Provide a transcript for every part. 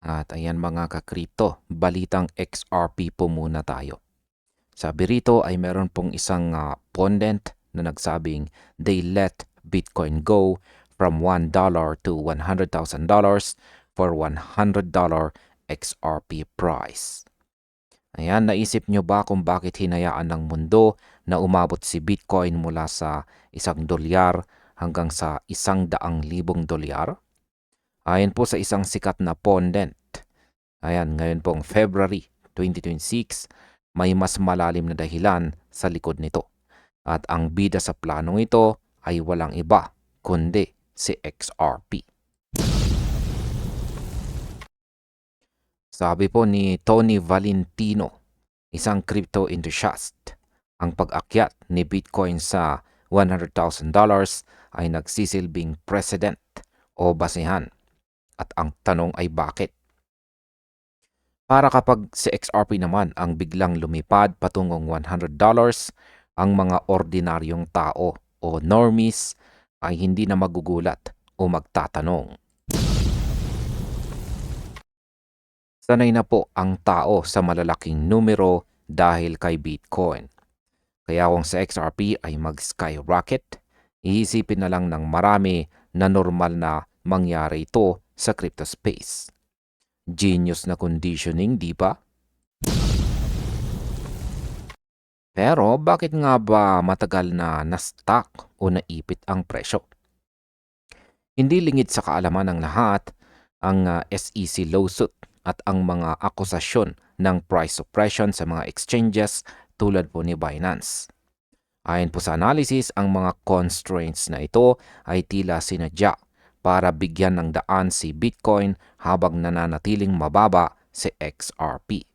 At ayan mga ka-crypto, balitang XRP po muna tayo. Sabi rito ay meron pong isang pundit na nagsabing they let Bitcoin go from $1 to $100,000 for $100 XRP price. Ayan, naisip nyo ba kung bakit hinayaan ng mundo na umabot si Bitcoin mula sa $1 hanggang sa $100,000? Ayon po sa isang sikat na pundit, ayan, ngayon pong February 2026, may mas malalim na dahilan sa likod nito. At ang bida sa planong ito ay walang iba kundi si XRP. Sabi po ni Tony Valentino, isang crypto enthusiast, ang pag-akyat ni Bitcoin sa $100,000 ay nagsisilbing precedent o basehan. At ang tanong ay bakit? Para kapag si XRP naman ang biglang lumipad patungong $100, ang mga ordinaryong tao o normies ay hindi na magugulat o magtatanong. Sanay na po ang tao sa malalaking numero dahil kay Bitcoin. Kaya kung sa XRP ay mag-skyrocket, iisipin na lang ng marami na normal na mangyari ito sa crypto space. Genius na conditioning, di ba? Pero bakit nga ba matagal na na-stuck o naipit ang presyo? Hindi lingid sa kaalaman ng lahat ang SEC lawsuit at ang mga akusasyon ng price suppression sa mga exchanges tulad po ni Binance. Ayon po sa analysis, ang mga constraints na ito ay tila sinadya para bigyan ng daan si Bitcoin habang nananatiling mababa si XRP.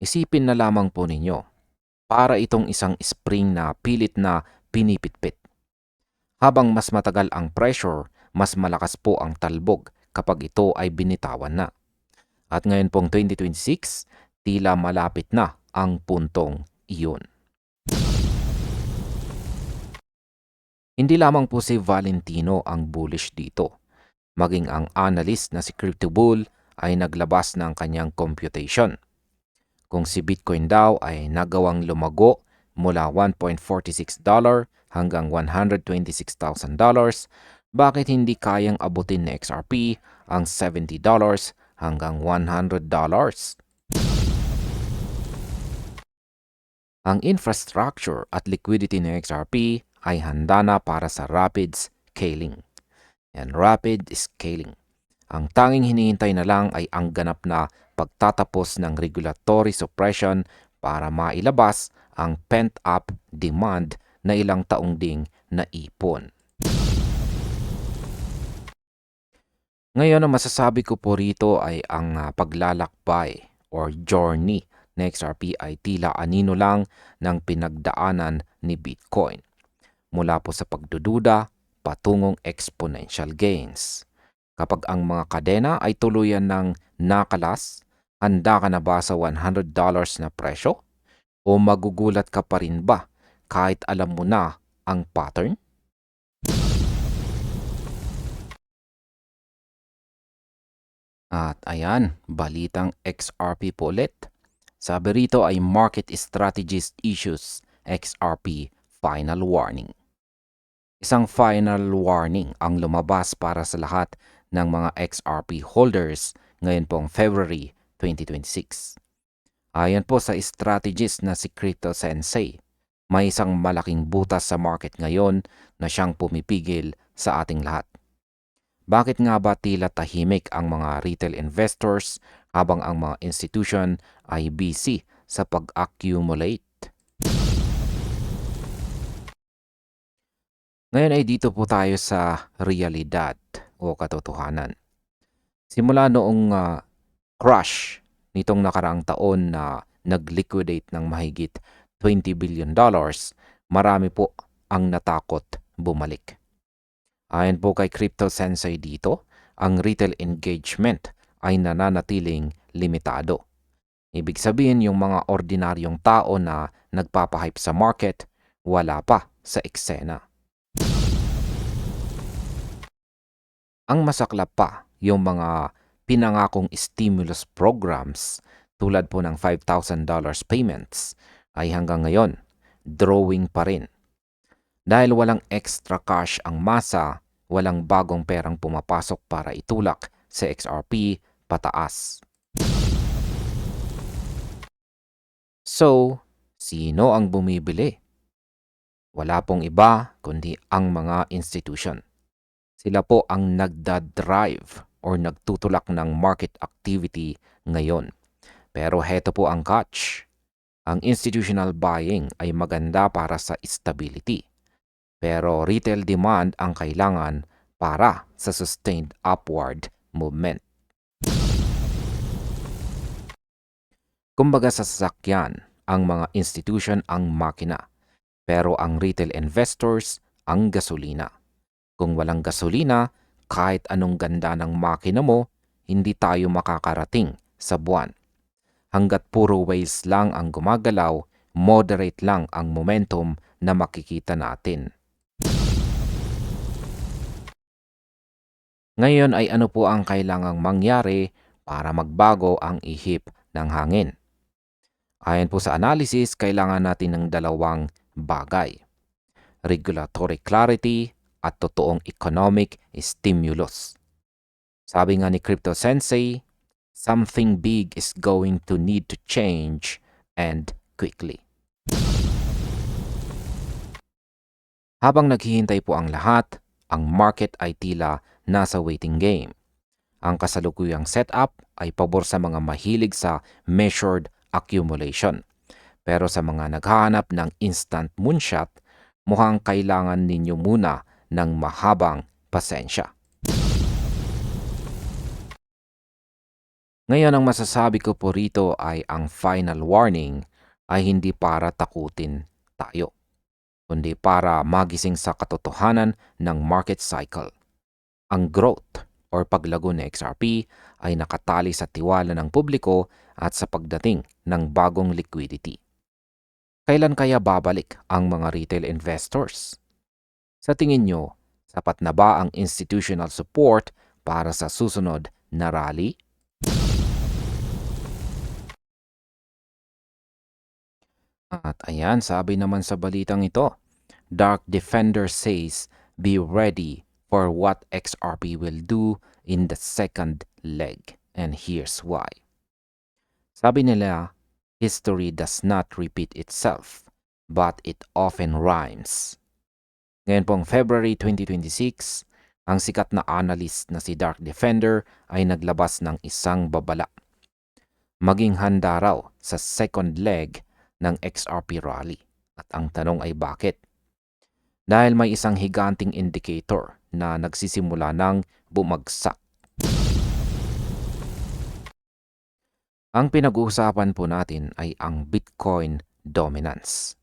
Isipin na lamang po ninyo, para itong isang spring na pilit na pinipitpit. Habang mas matagal ang pressure, mas malakas po ang talbog kapag ito ay binitawan na. At ngayon pong 2026, tila malapit na ang puntong iyon. Hindi lamang po si Valentino ang bullish dito. Maging ang analyst na si CryptoBull ay naglabas ng kanyang computation. Kung si Bitcoin daw ay nagawang lumago mula $1.46 hanggang $126,000, bakit hindi kayang abutin ni XRP ang $70 hanggang $100? Ang infrastructure at liquidity ng XRP ay handa na para sa rapid scaling. And rapid scaling. Ang tanging hinihintay na lang ay ang ganap na pagtatapos ng regulatory suppression para mailabas ang pent-up demand na ilang taong ding naipon. Ngayon, ang masasabi ko po rito ay ang paglalakbay or journey ng XRP ay tila anino lang ng pinagdaanan ni Bitcoin. Mula po sa pagdududa patungong exponential gains. Kapag ang mga kadena ay tuluyan ng nakalas, handa ka na ba sa $100 na presyo? O magugulat ka pa rin ba kahit alam mo na ang pattern? At ayan, balitang XRP po ulit. Sabi rito ay Market Strategist Issues XRP Final Warning. Isang final warning ang lumabas para sa lahat ng mga XRP holders ngayon pong February 2026. Ayon po sa strategist na si Crypto Sensei, may isang malaking butas sa market ngayon na siyang pumipigil sa ating lahat. Bakit nga ba tila tahimik ang mga retail investors habang ang mga institution ay busy sa pag-accumulate? Ngayon ay dito po tayo sa realidad o katotohanan. Simula noong crash nitong nakaraang taon na nag-liquidate ng mahigit $20 billion, marami po ang natakot bumalik. Ayon po kay Crypto Sensei dito, ang retail engagement ay nananatiling limitado. Ibig sabihin yung mga ordinaryong tao na nagpapahype sa market, wala pa sa eksena. Ang masaklap pa, yung mga pinangakong stimulus programs tulad po ng $5,000 payments ay hanggang ngayon, drawing pa rin. Dahil walang extra cash ang masa, walang bagong perang pumapasok para itulak sa XRP pataas. So, sino ang bumibili? Wala pong iba kundi ang mga institution. Sila po ang nagda-drive or nagtutulak ng market activity ngayon. Pero heto po ang catch. Ang institutional buying ay maganda para sa stability. Pero retail demand ang kailangan para sa sustained upward movement. Kumbaga sa sasakyan, ang mga institution ang makina, pero ang retail investors ang gasolina. Kung walang gasolina, kahit anong ganda ng makina mo, hindi tayo makakarating sa buwan. Hanggat puro waste lang ang gumagalaw, moderate lang ang momentum na makikita natin. Ngayon ay ano po ang kailangang mangyari para magbago ang ihip ng hangin? Ayon po sa analysis, kailangan natin ng dalawang bagay: regulatory clarity at totoong economic stimulus. Sabi nga ni Crypto Sensei, something big is going to need to change and quickly. Habang naghihintay po ang lahat, ang market ay tila nasa waiting game. Ang kasalukuyang setup ay pabor sa mga mahilig sa measured accumulation. Pero sa mga naghahanap ng instant moonshot, mukhang kailangan ninyo muna ng mahabang pasensya. Ngayon ang masasabi ko po rito ay ang final warning ay hindi para takutin tayo, kundi para magising sa katotohanan ng market cycle. Ang growth or paglago ng XRP ay nakatali sa tiwala ng publiko at sa pagdating ng bagong liquidity. Kailan kaya babalik ang mga retail investors? Sa tingin nyo, sapat na ba ang institutional support para sa susunod na rally? At ayan, sabi naman sa balitang ito, Dark Defender says, be ready for what XRP will do in the second leg. And here's why. Sabi nila, history does not repeat itself, but it often rhymes. Ngayon pong February 2026, ang sikat na analyst na si Dark Defender ay naglabas ng isang babala. Maging handa raw sa second leg ng XRP rally. At ang tanong ay bakit? Dahil may isang higanting indicator na nagsisimula ng bumagsak. Ang pinag-uusapan po natin ay ang Bitcoin dominance.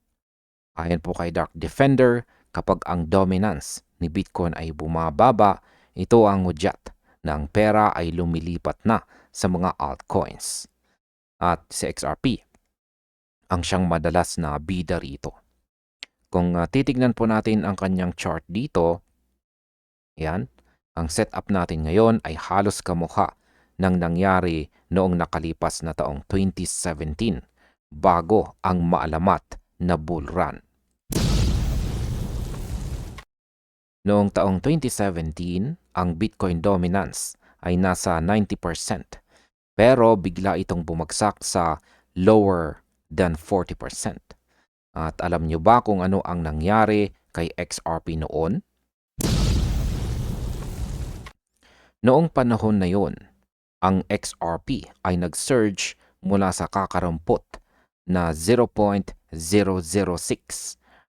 Ayon po kay Dark Defender, kapag ang dominance ni Bitcoin ay bumababa, ito ang hudyat na ang pera ay lumilipat na sa mga altcoins. At si XRP, ang siyang madalas na bida rito. Kung titignan po natin ang kanyang chart dito, yan, ang setup natin ngayon ay halos kamukha ng nangyari noong nakalipas na taong 2017 bago ang maalamat na bull run. Noong taong 2017, ang Bitcoin dominance ay nasa 90%, pero bigla itong bumagsak sa lower than 40%. At alam nyo ba kung ano ang nangyari kay XRP noon? Noong panahon na yon, ang XRP ay nag-surge mula sa kakarampot na 0.006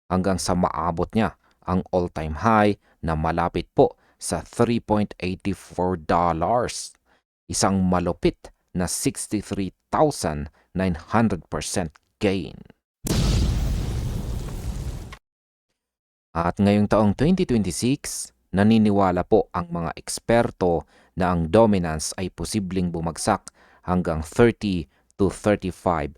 hanggang sa maabot niya ang all-time high na malapit po sa $3.84. Isang malupit na 63,900% gain. At ngayong taong 2026, naniniwala po ang mga eksperto na ang dominance ay posibleng bumagsak hanggang 30 to 35%.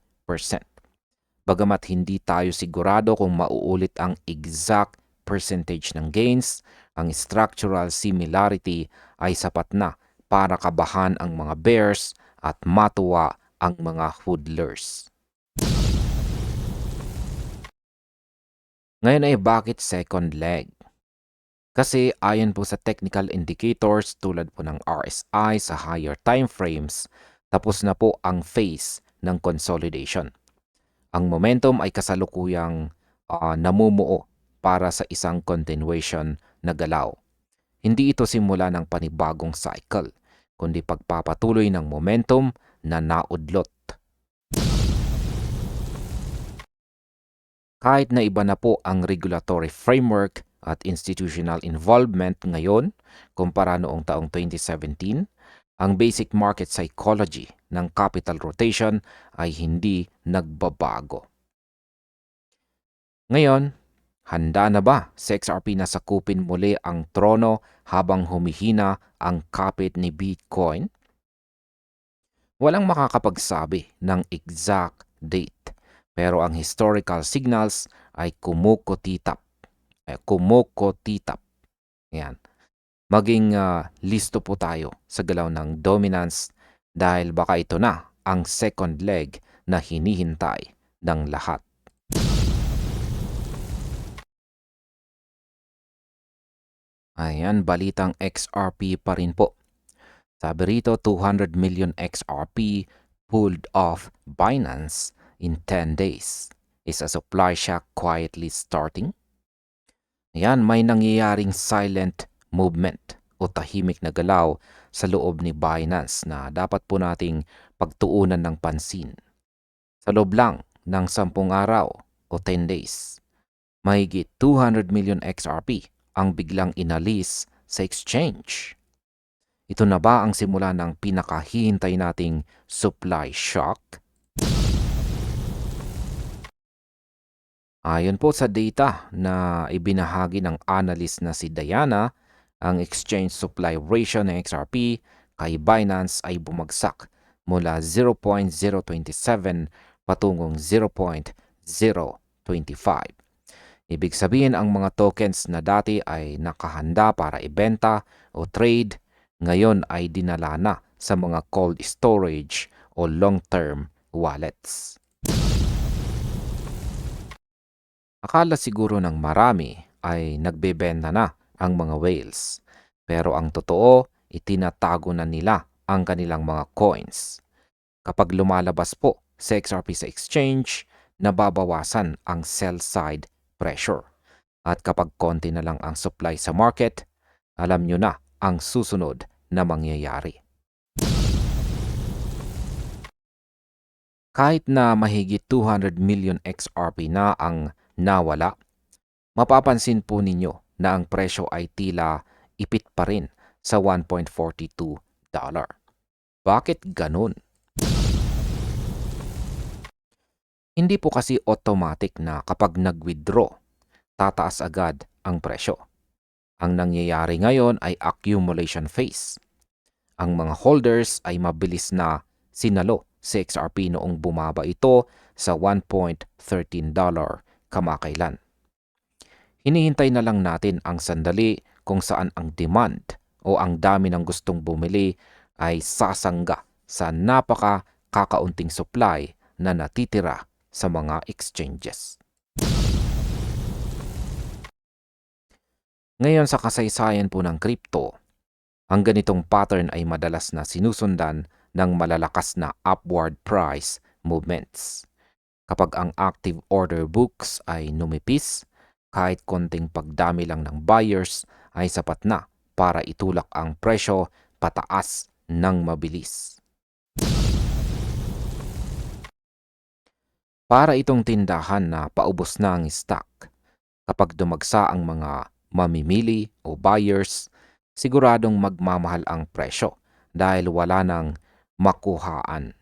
Bagamat hindi tayo sigurado kung mauulit ang exact percentage ng gains, Ang structural similarity ay sapat na para kabahan ang mga bears at matuwa ang mga hodlers. Ngayon ay bakit second leg? Kasi ayon po sa technical indicators tulad po ng RSI sa higher time frames, tapos na po ang phase ng consolidation. Ang momentum ay kasalukuyang namumuo para sa isang continuation na galaw. Hindi ito simula ng panibagong cycle, kundi pagpapatuloy ng momentum na naudlot. Kahit na iba na po ang regulatory framework at institutional involvement ngayon kumpara noong taong 2017, ang basic market psychology ng capital rotation ay hindi nagbabago. Ngayon, handa na ba si XRP na sakupin muli ang trono habang humihina ang kapit ni Bitcoin? Walang makakapagsabi ng exact date, pero ang historical signals ay kumukutitap. Yan. Maging listo po tayo sa galaw ng dominance dahil baka ito na ang second leg na hinihintay ng lahat. Ayan, balitang XRP pa rin po. Sabi rito, 200 million XRP pulled off Binance in 10 days. Is a supply shock quietly starting? Ayan, may nangyayaring silent movement o tahimik na galaw sa loob ni Binance na dapat po nating pagtuunan ng pansin. Sa loob lang ng 10 araw o 10 days, mahigit 200 million XRP ang biglang inalis sa exchange. Ito na ba ang simula ng pinakahihintay nating supply shock? Ayon po sa data na ibinahagi ng analyst na si Diana, ang exchange supply ratio ng XRP kay Binance ay bumagsak mula 0.027 patungong 0.025. Ibig sabihin ang mga tokens na dati ay nakahanda para ibenta o trade, ngayon ay dinala na sa mga cold storage o long-term wallets. Akala siguro ng marami ay nagbebenta na ang mga whales, pero ang totoo, itinatago na nila ang kanilang mga coins. Kapag lumalabas po sa XRP sa exchange, nababawasan ang sell-side pressure. At kapag konti na lang ang supply sa market, alam nyo na ang susunod na mangyayari. Kahit na mahigit 200 million XRP na ang nawala, mapapansin po ninyo na ang presyo ay tila ipit pa rin sa $1.42. Bakit ganun? Hindi po kasi automatic na kapag nag-withdraw, tataas agad ang presyo. Ang nangyayari ngayon ay accumulation phase. Ang mga holders ay mabilis na sinalo si XRP noong bumaba ito sa $1.13 kamakailan. Hinihintay na lang natin ang sandali kung saan ang demand o ang dami ng gustong bumili ay sasangga sa napaka-kakaunting supply na natitira sa mga exchanges. Ngayon sa kasaysayan po ng crypto, ang ganitong pattern ay madalas na sinusundan ng malalakas na upward price movements. Kapag ang active order books ay numipis, kahit konting pagdami lang ng buyers ay sapat na para itulak ang presyo pataas ng mabilis. Para itong tindahan na paubos na ang stock. Kapag dumagsa ang mga mamimili o buyers, siguradong magmamahal ang presyo dahil wala nang makuhaan.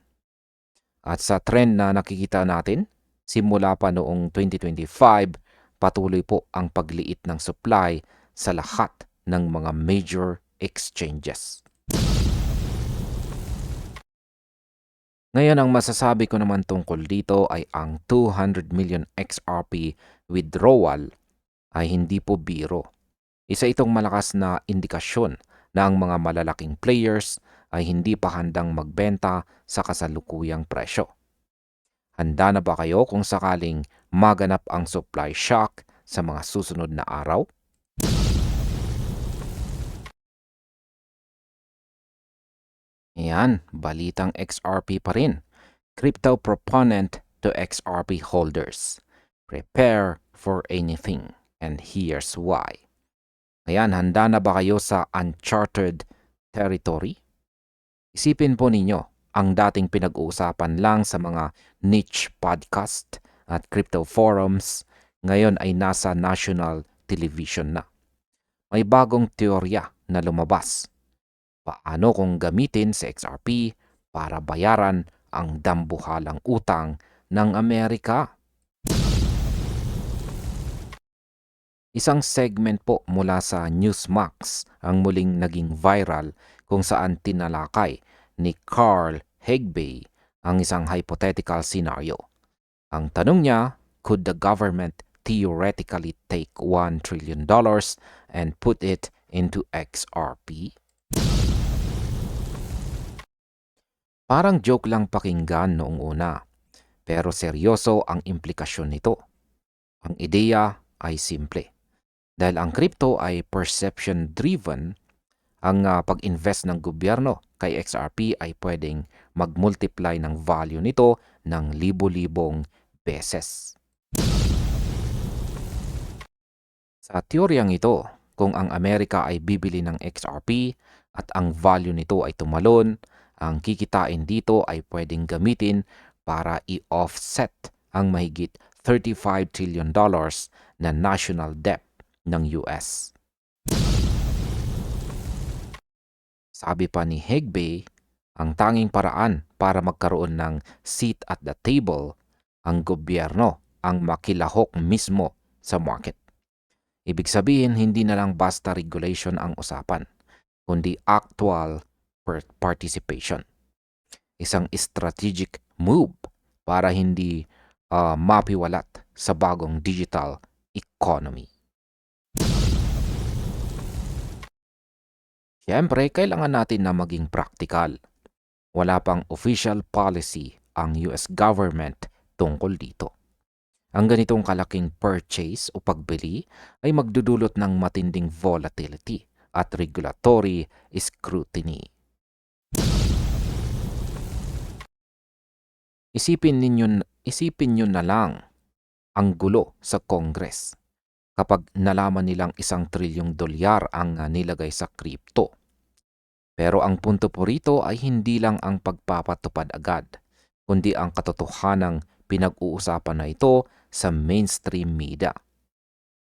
At sa trend na nakikita natin, simula pa noong 2025, patuloy po ang pagliit ng supply sa lahat ng mga major exchanges. Ngayon, ang masasabi ko naman tungkol dito ay ang 200 million XRP withdrawal ay hindi po biro. Isa itong malakas na indikasyon na ang mga malalaking players ay hindi pa handang magbenta sa kasalukuyang presyo. Handa na ba kayo kung sakaling maganap ang supply shock sa mga susunod na araw? Yan, balitang XRP pa rin. Crypto proponent to XRP holders. Prepare for anything. And here's why. Ayan, handa na ba kayo sa uncharted territory? Isipin po ninyo, ang dating pinag-uusapan lang sa mga niche podcast at crypto forums, ngayon ay nasa national television na. May bagong teorya na lumabas. Paano kung gamitin si XRP para bayaran ang dambuhalang utang ng Amerika? Isang segment po mula sa Newsmax ang muling naging viral kung saan tinalakay ni Carl Higbay ang isang hypothetical scenario. Ang tanong niya, could the government theoretically take $1 trillion and put it into XRP? Parang joke lang pakinggan noong una, pero seryoso ang implikasyon nito. Ang ideya ay simple. Dahil ang crypto ay perception-driven, ang pag-invest ng gobyerno kay XRP ay pwedeng mag-multiply ng value nito ng libo-libong beses. Sa teoryang ito, kung ang Amerika ay bibili ng XRP at ang value nito ay tumalon, ang kikitain dito ay pwedeng gamitin para i-offset ang mahigit $35 trillion na national debt ng US. Sabi pa ni Higbay, ang tanging paraan para magkaroon ng seat at the table, ang gobyerno ang makilahok mismo sa market. Ibig sabihin, hindi na lang basta regulation ang usapan, kundi actual participation. Isang strategic move para hindi mapiwalat sa bagong digital economy. Siyempre, kailangan natin na maging practical. Wala pang official policy ang US government tungkol dito. Ang ganitong kalaking purchase o pagbili ay magdudulot ng matinding volatility at regulatory scrutiny. Isipin nyo na lang ang gulo sa Congress kapag nalaman nilang $1 trilyong ang nilagay sa crypto. Pero ang punto po rito ay hindi lang ang pagpapatupad agad, kundi ang katotohanang pinag-uusapan na ito sa mainstream media.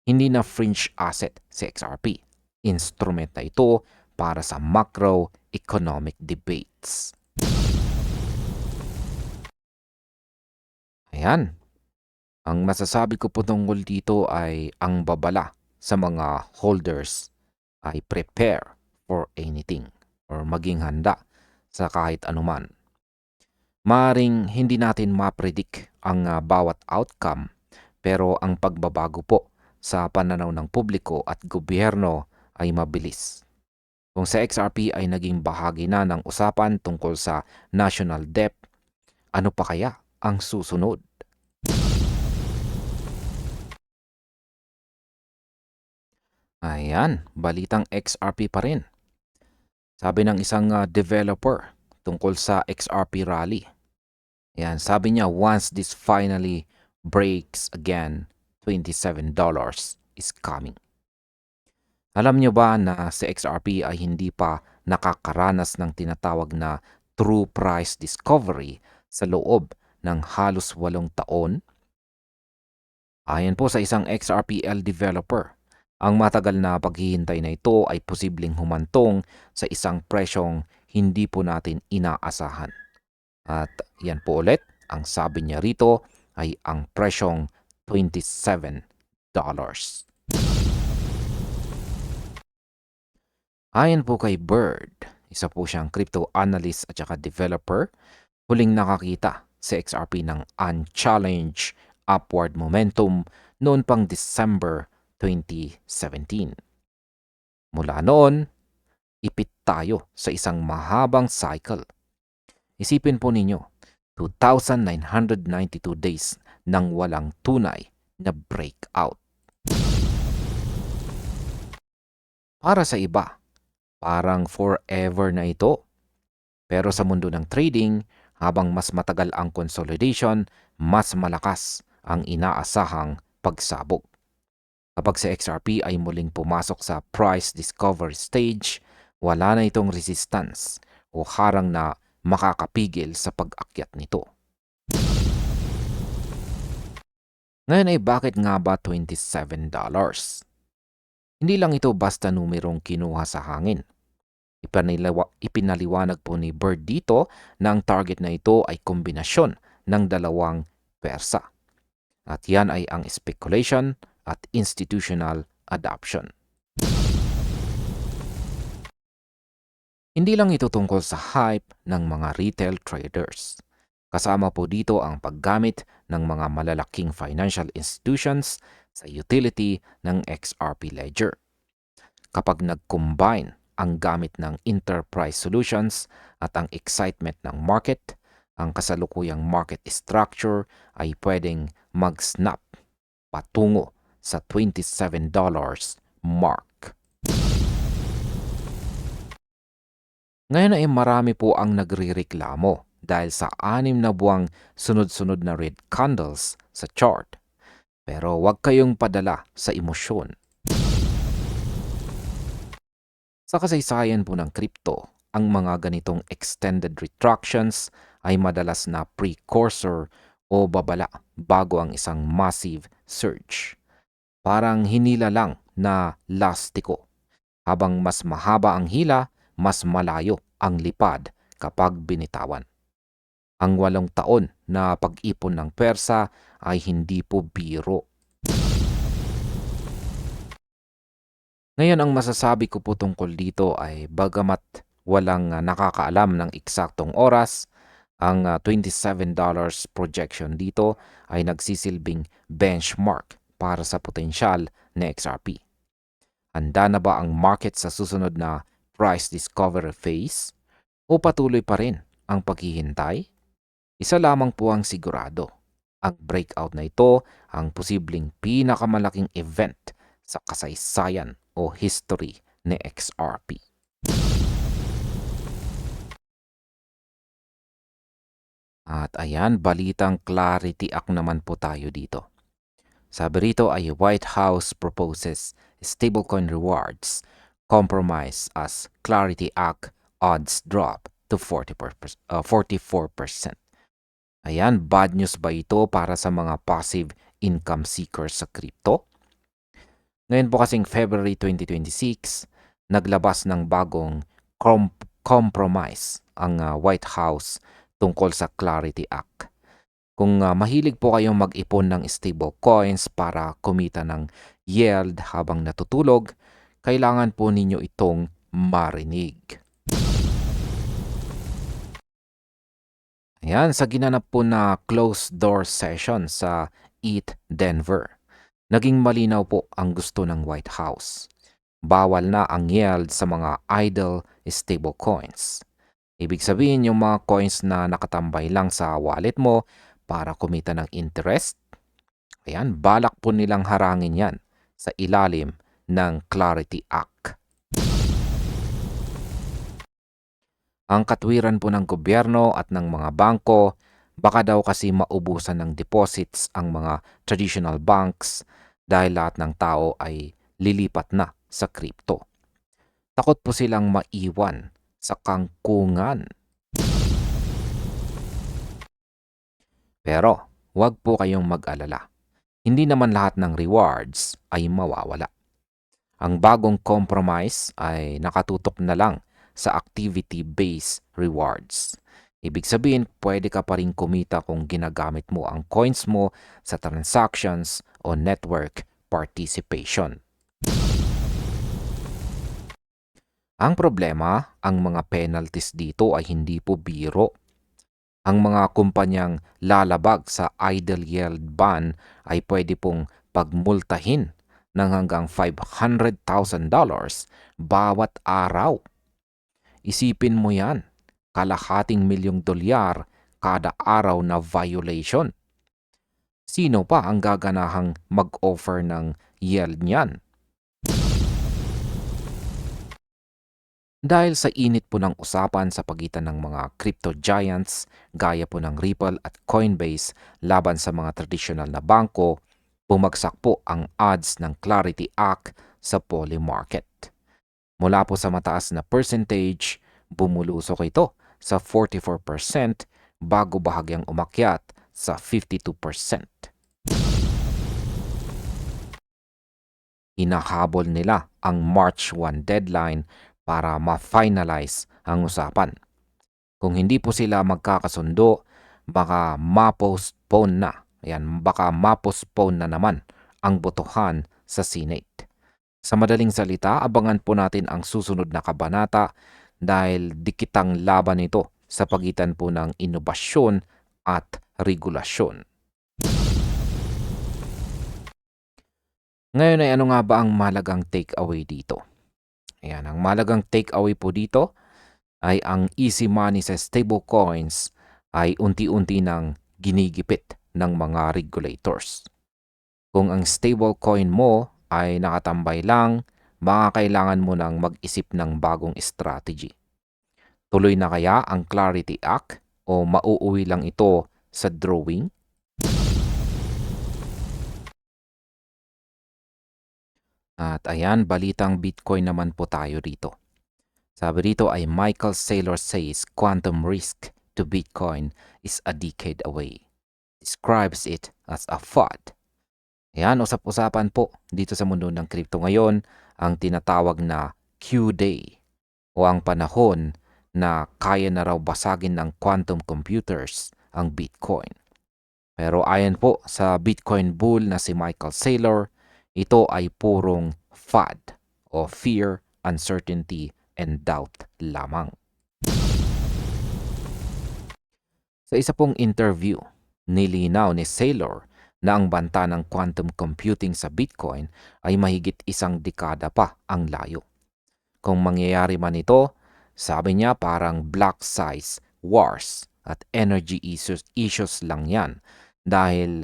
Hindi na fringe asset si XRP. Instrument na ito para sa macroeconomic debates. Ayan. Ang masasabi ko po tungkol dito ay ang babala sa mga holders ay prepare for anything or maging handa sa kahit anuman. Maaring hindi natin ma-predict ang bawat outcome, pero ang pagbabago po sa pananaw ng publiko at gobyerno ay mabilis. Kung sa XRP ay naging bahagi na ng usapan tungkol sa national debt, ano pa kaya ang susunod? Ayan, balitang XRP pa rin. Sabi ng isang developer tungkol sa XRP rally. Ayan, sabi niya, once this finally breaks again, $27 is coming. Alam niyo ba na si XRP ay hindi pa nakakaranas ng tinatawag na true price discovery sa loob ng halos 8 taon? Ayon po sa isang XRPL developer, ang matagal na paghihintay na ito ay posibleng humantong sa isang presyong hindi po natin inaasahan. At yan po ulit, ang sabi niya rito ay ang presyong $27. Ayon po kay Bird, isa po siyang crypto analyst at saka developer, huling nakakita si XRP ng unchallenged upward momentum noon pang December 2017. Mula noon, ipit tayo sa isang mahabang cycle. Isipin po ninyo, 2,992 days nang walang tunay na breakout. Para sa iba, parang forever na ito. Pero sa mundo ng trading, habang mas matagal ang consolidation, mas malakas ang inaasahang pagsabog. Kapag sa XRP ay muling pumasok sa price discovery stage, wala na itong resistance o harang na makakapigil sa pag-akyat nito. Ngayon ay bakit nga ba $27? Hindi lang ito basta numerong kinuha sa hangin. Ipinaliwanag po ni Bird dito na ang target na ito ay kombinasyon ng dalawang pwersa. At yan ay ang speculation at institutional adoption. Hindi lang ito tungkol sa hype ng mga retail traders. Kasama po dito ang paggamit ng mga malalaking financial institutions sa utility ng XRP Ledger. Kapag nag-combine ang gamit ng enterprise solutions at ang excitement ng market, ang kasalukuyang market structure ay pwedeng mag-snap patungo sa $27 mark. Ngayon ay marami po ang nagrireklamo dahil sa 6 na buwang sunod-sunod na red candles sa chart. Pero huwag kayong padala sa emosyon. Sa kasaysayan po ng crypto, ang mga ganitong extended retractions ay madalas na precursor o babala bago ang isang massive surge. Parang hinila lang na lastiko. Habang mas mahaba ang hila, mas malayo ang lipad kapag binitawan. Ang 8 taon na pag-ipon ng pwersa ay hindi po biro. Ngayon, ang masasabi ko po tungkol dito ay bagamat walang nakakaalam ng eksaktong oras, ang $27 projection dito ay nagsisilbing benchmark para sa potensyal na XRP. Handa na ba ang market sa susunod na price discovery phase? O patuloy pa rin ang paghihintay? Isa lamang po ang sigurado. Ang breakout na ito ang posibleng pinakamalaking event sa kasaysayan o history ni XRP. At ayan, balitang Clarity Act naman po tayo dito. Sabi rito ay White House proposes stablecoin rewards compromise as Clarity Act odds drop to 44%. Ayan, bad news ba ito para sa mga passive income seekers sa crypto? Ngayon po kasing February 2026, naglabas ng bagong compromise ang White House tungkol sa Clarity Act. Kung mahilig po kayong mag-ipon ng stable coins para kumita ng yield habang natutulog, kailangan po ninyo itong marinig. Ayan, sa ginanap po na closed door session sa ETH Denver, naging malinaw po ang gusto ng White House. Bawal na ang yield sa mga idle stable coins. Ibig sabihin yung mga coins na nakatambay lang sa wallet mo para kumita ng interest, ayan, balak po nilang harangin yan sa ilalim ng Clarity Act. Ang katwiran po ng gobyerno at ng mga bangko, baka daw kasi maubusan ng deposits ang mga traditional banks dahil lahat ng tao ay lilipat na sa crypto. Takot po silang maiwan sa kangkungan. Pero huwag po kayong mag-alala. Hindi naman lahat ng rewards ay mawawala. Ang bagong compromise ay nakatutok na lang sa activity-based rewards. Ibig sabihin, pwede ka pa rin kumita kung ginagamit mo ang coins mo sa transactions o network participation. Ang problema, ang mga penalties dito ay hindi po biro. Ang mga kumpanyang lalabag sa idle yield ban ay pwede pong pagmultahin ng hanggang $500,000 bawat araw. Isipin mo yan, $250,000 kada araw na violation. Sino pa ang gaganahang mag-offer ng yield niyan? Dahil sa init po ng usapan sa pagitan ng mga crypto giants gaya po ng Ripple at Coinbase laban sa mga tradisyonal na bangko, bumagsak po ang odds ng Clarity Act sa poly market. Mula po sa mataas na percentage, bumulusok ito sa 44% bago bahagyang umakyat sa 52%. Hinahabol nila ang March 1 deadline para ma-finalize ang usapan. Kung hindi po sila magkakasundo, baka ma-postpone na naman ang botohan sa Senate. Sa madaling salita, abangan po natin ang susunod na kabanata dahil dikitang laban ito sa pagitan po ng inobasyon at regulasyon. Ngayon ay ano nga ba ang mahalagang takeaway dito? Ayan, ang mahalagang takeaway po dito ay ang easy money sa stablecoins ay unti-unti nang ginigipit ng mga regulators. Kung ang stablecoin mo ay nakatambay lang, kailangan mo nang mag-isip ng bagong strategy. Tuloy na kaya ang Clarity Act o mauuwi lang ito sa drawing? At ayan, balitang Bitcoin naman po tayo rito. Sabi rito ay Michael Saylor says quantum risk to Bitcoin is a decade away. Describes it as a FUD. Ayan, usap-usapan po dito sa mundo ng crypto ngayon ang tinatawag na Q-Day o ang panahon na kaya na raw basagin ng quantum computers ang Bitcoin. Pero ayon po sa Bitcoin bull na si Michael Saylor, ito ay purong FUD o fear, uncertainty, and doubt lamang. Sa isa pong interview, nilinaw ni Saylor na ang banta ng quantum computing sa Bitcoin ay mahigit 1 dekada pa ang layo. Kung mangyayari man ito, sabi niya parang block size wars at energy issues lang yan dahil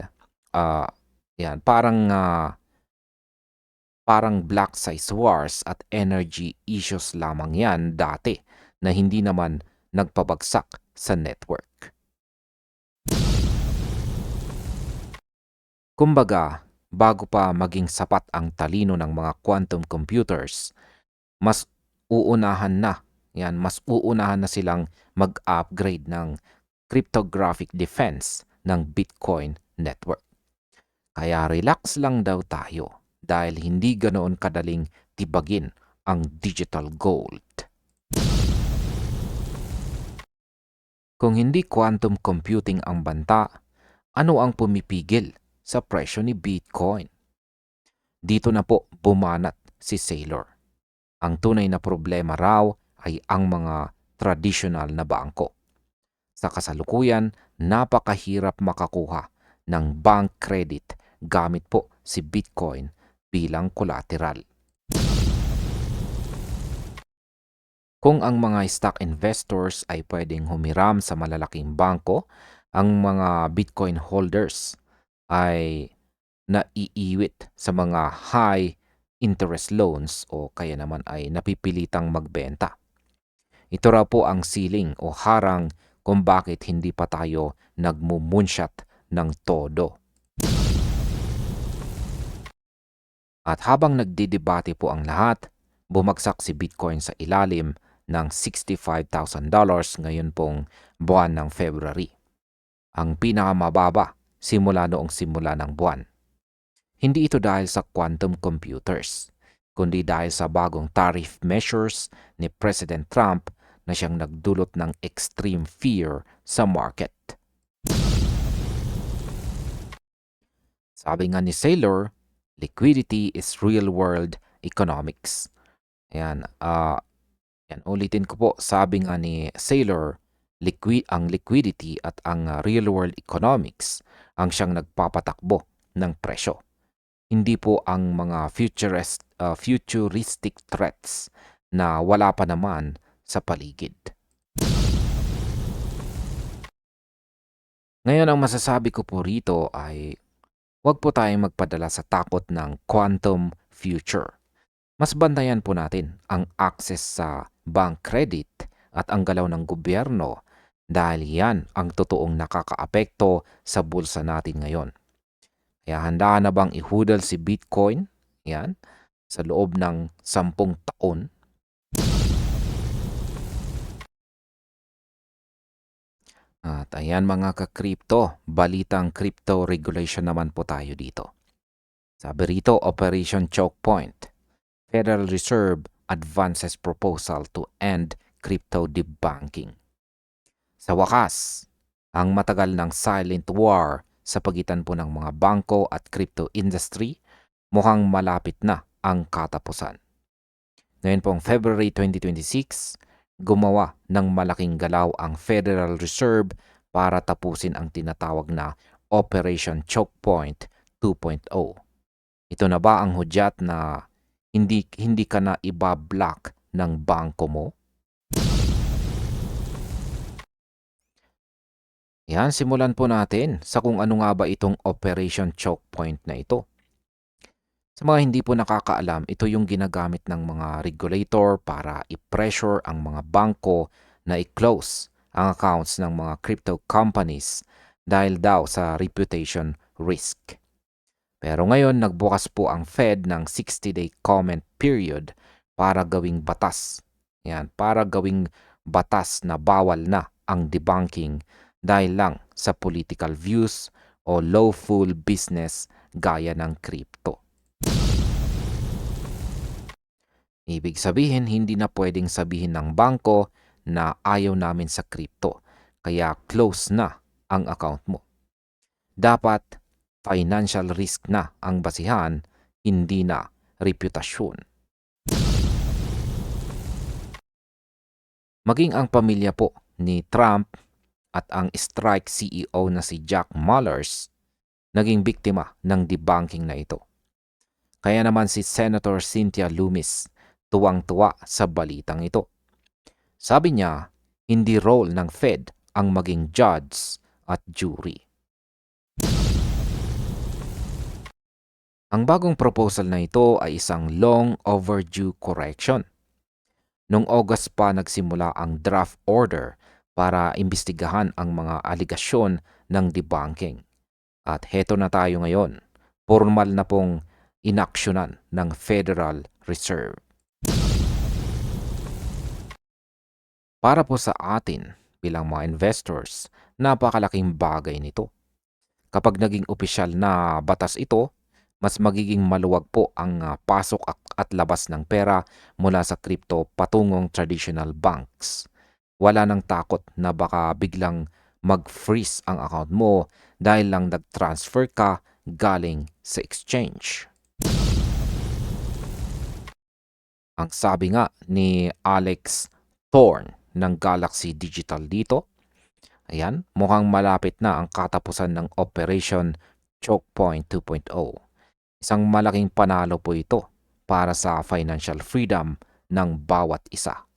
parang block size wars at energy issues lamang yan dati na hindi naman nagpabagsak sa network. Kumbaga, bago pa maging sapat ang talino ng mga quantum computers, mas uunahan na silang mag-upgrade ng cryptographic defense ng Bitcoin network. Kaya relax lang daw tayo dahil hindi ganoon kadaling tibagin ang digital gold. Kung hindi quantum computing ang banta, ano ang pumipigil sa presyo ni Bitcoin? Dito na po bumanat si Saylor. Ang tunay na problema raw ay ang mga traditional na bangko. Sa kasalukuyan, napakahirap makakuha ng bank credit gamit po si Bitcoin bilang collateral. Kung ang mga stock investors ay pwedeng humiram sa malalaking bangko, ang mga Bitcoin holders ay naiiwit sa mga high interest loans o kaya naman ay napipilitang magbenta. Ito raw po ang ceiling o harang kung bakit hindi pa tayo nagmumunshot ng todo. At habang nagdidebate po ang lahat, bumagsak si Bitcoin sa ilalim ng $65,000 ngayon pong buwan ng February. Ang pinakamababa simula noong simula ng buwan. Hindi ito dahil sa quantum computers, kundi dahil sa bagong tariff measures ni President Trump na siyang nagdulot ng extreme fear sa market. Sabi nga ni Saylor, liquidity is real-world economics. Ayan, ulitin ko po, sabi nga ni Saylor, ang liquidity at ang real-world economics ang siyang nagpapatakbo ng presyo. hindi po ang mga futuristic threats na wala pa naman sa paligid. Ngayon, ang masasabi ko po rito ay huwag po tayong magpadala sa takot ng quantum future. Mas bantayan po natin ang access sa bank credit at ang galaw ng gobyerno dahil yan ang totoong nakakaapekto sa bulsa natin ngayon. Kaya handa na bang ihudal si Bitcoin? Yan, sa loob ng 10 taon. At ayan mga ka-crypto, balitang crypto regulation naman po tayo dito. Sabi rito, Operation Choke Point. Federal Reserve advances proposal to end crypto debunking. Sa wakas, ang matagal ng silent war sa pagitan po ng mga bangko at crypto industry mukhang malapit na ang katapusan. Ngayon pong February 2026, gumawa ng malaking galaw ang Federal Reserve para tapusin ang tinatawag na Operation Choke Point 2.0. Ito na ba ang hudyat na hindi ka na ibablock ng bangko mo? Yan, simulan po natin sa kung ano nga ba itong Operation Choke Point na ito. Sa mga hindi po nakakaalam, ito yung ginagamit ng mga regulator para i-pressure ang mga bangko na i-close ang accounts ng mga crypto companies dahil daw sa reputation risk. Pero ngayon, nagbukas po ang Fed ng 60-day comment period para gawing batas. Yan, para gawing batas na bawal na ang debunking dahil lang sa political views o lawful business gaya ng crypto. Ibig sabihin, hindi na pwedeng sabihin ng bangko na ayaw namin sa crypto, kaya close na ang account mo. Dapat financial risk na ang basihan, hindi na reputasyon. Maging ang pamilya po ni Trump at ang Strike CEO na si Jack Mallers naging biktima ng debunking na ito. Kaya naman si Senator Cynthia Lummis tuwang-tuwa sa balitang ito. Sabi niya, hindi role ng Fed ang maging judge at jury. Ang bagong proposal na ito ay isang long overdue correction. Noong August pa nagsimula ang draft order para imbestigahan ang mga aligasyon ng debunking. At heto na tayo ngayon, formal na pong inaksyonan ng Federal Reserve. Para po sa atin bilang mga investors, napakalaking bagay nito. Kapag naging opisyal na batas ito, mas magiging maluwag po ang pasok at labas ng pera mula sa crypto patungong traditional banks. Wala nang takot na baka biglang mag-freeze ang account mo dahil lang nag-transfer ka galing sa exchange. Ang sabi nga ni Alex Thorne ng Galaxy Digital dito, ayan, mukhang malapit na ang katapusan ng Operation Choke Point 2.0. Isang malaking panalo po ito para sa financial freedom ng bawat isa.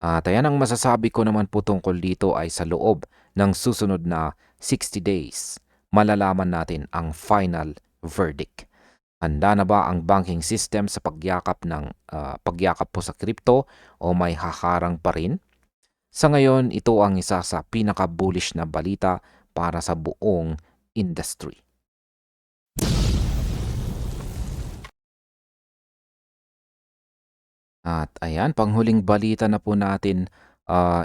At ayan, ang masasabi ko naman po tungkol dito ay sa loob ng susunod na 60 days, malalaman natin ang final verdict. Handa na ba ang banking system sa pagyakap po sa crypto o may haharang pa rin? Sa ngayon, ito ang isa sa pinaka-bullish na balita para sa buong industry. At ayan, panghuling balita na po natin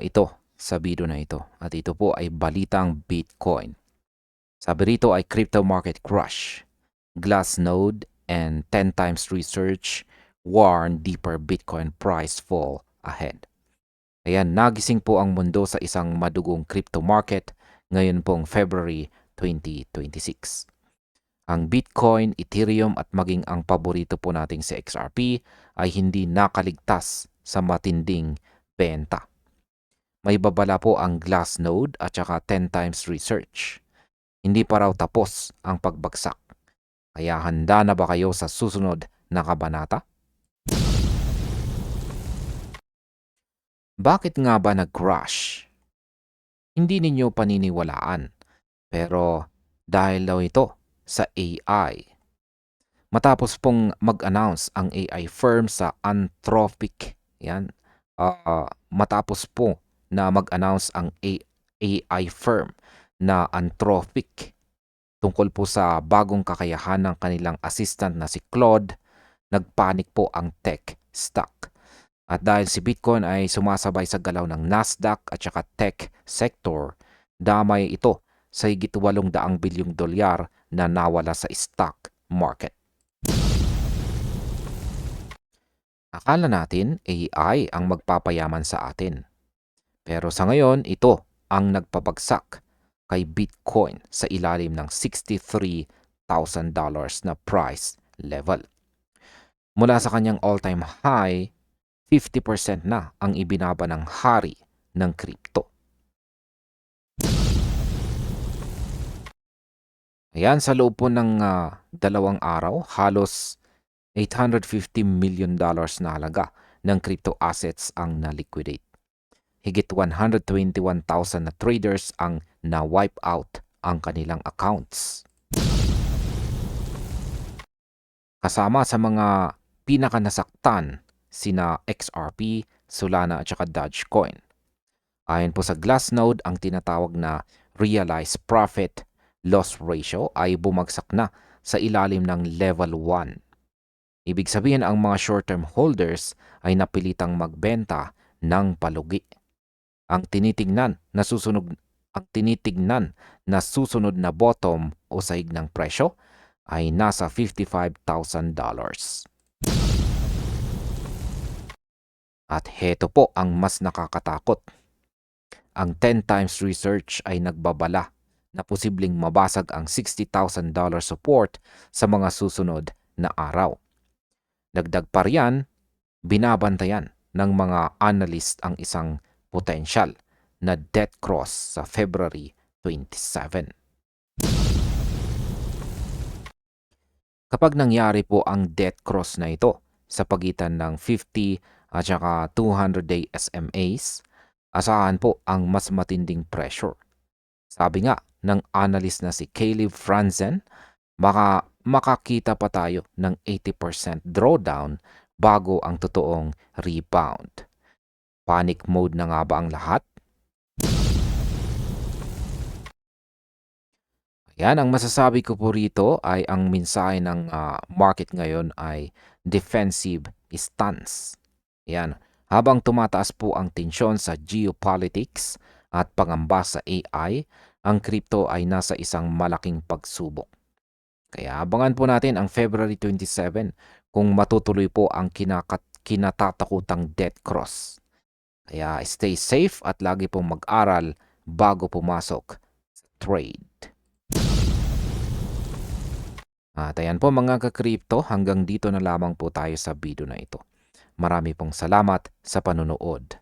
ito sa video na ito. At ito po ay balitang Bitcoin. Sabi rito ay crypto market crush. Glassnode and 10 times research warn deeper Bitcoin price fall ahead. Ayan, nagising po ang mundo sa isang madugong crypto market ngayon pong February 2026. Ang Bitcoin, Ethereum at maging ang paborito po nating si XRP ay hindi nakaligtas sa matinding benta. May babala po ang Glassnode at saka 10 times research. Hindi pa raw tapos ang pagbagsak. Kaya handa na ba kayo sa susunod na kabanata? Bakit nga ba nag-crash? Hindi ninyo paniniwalaan, pero dahil daw ito sa AI. Matapos pong mag-announce ang AI firm sa Anthropic, yan, matapos po na mag-announce ang AI firm na Anthropic tungkol po sa bagong kakayahan ng kanilang assistant na si Claude, nagpanik po ang tech stock. At dahil si Bitcoin ay sumasabay sa galaw ng Nasdaq at saka tech sector, damay ito sa higit 800 bilyong dolyar na nawala sa stock market. Akala natin AI ang magpapayaman sa atin. Pero sa ngayon, ito ang nagpabagsak kay Bitcoin sa ilalim ng $63,000 na price level. Mula sa kanyang all-time high, 50% na ang ibinaba ng hari ng crypto. Ayan, sa loob po ng 2 araw, halos $850 million na halaga ng crypto assets ang na-liquidate. Higit 121,000 na traders ang na-wipe out ang kanilang accounts. Kasama sa mga pinakanasaktan sina XRP, Solana at saka Dogecoin. Ayon po sa Glassnode, ang tinatawag na realized profit loss ratio ay bumagsak na sa ilalim ng level 1. Ibig sabihin ang mga short-term holders ay napilitang magbenta ng palugi. Ang tinitingnan na susunod na bottom o sahig ng presyo ay nasa $55,000. At heto po ang mas nakakatakot. Ang 10 times research ay nagbabala na posibleng mabasag ang $60,000 support sa mga susunod na araw. Dagdag pa riyan, binabantayan ng mga analyst ang isang potential na debt cross sa February 27. Kapag nangyari po ang debt cross na ito sa pagitan ng 50 at saka 200-day SMAs, asahan po ang mas matinding pressure. Sabi nga ng analyst na si Caleb Franzen, makakita pa tayo ng 80% drawdown bago ang totoong rebound. Panic mode na nga ba ang lahat? Yan, ang masasabi ko po rito ay ang mensahe ng market ngayon ay defensive stance. Yan, habang tumataas po ang tensyon sa geopolitics at pangamba sa AI, ang crypto ay nasa isang malaking pagsubok. Kaya abangan po natin ang February 27 kung matutuloy po ang kinatatakutang debt cross. Kaya stay safe at lagi pong mag-aral bago pumasok sa trade. At ayan po mga ka-crypto, hanggang dito na lamang po tayo sa video na ito. Marami pong salamat sa panonood.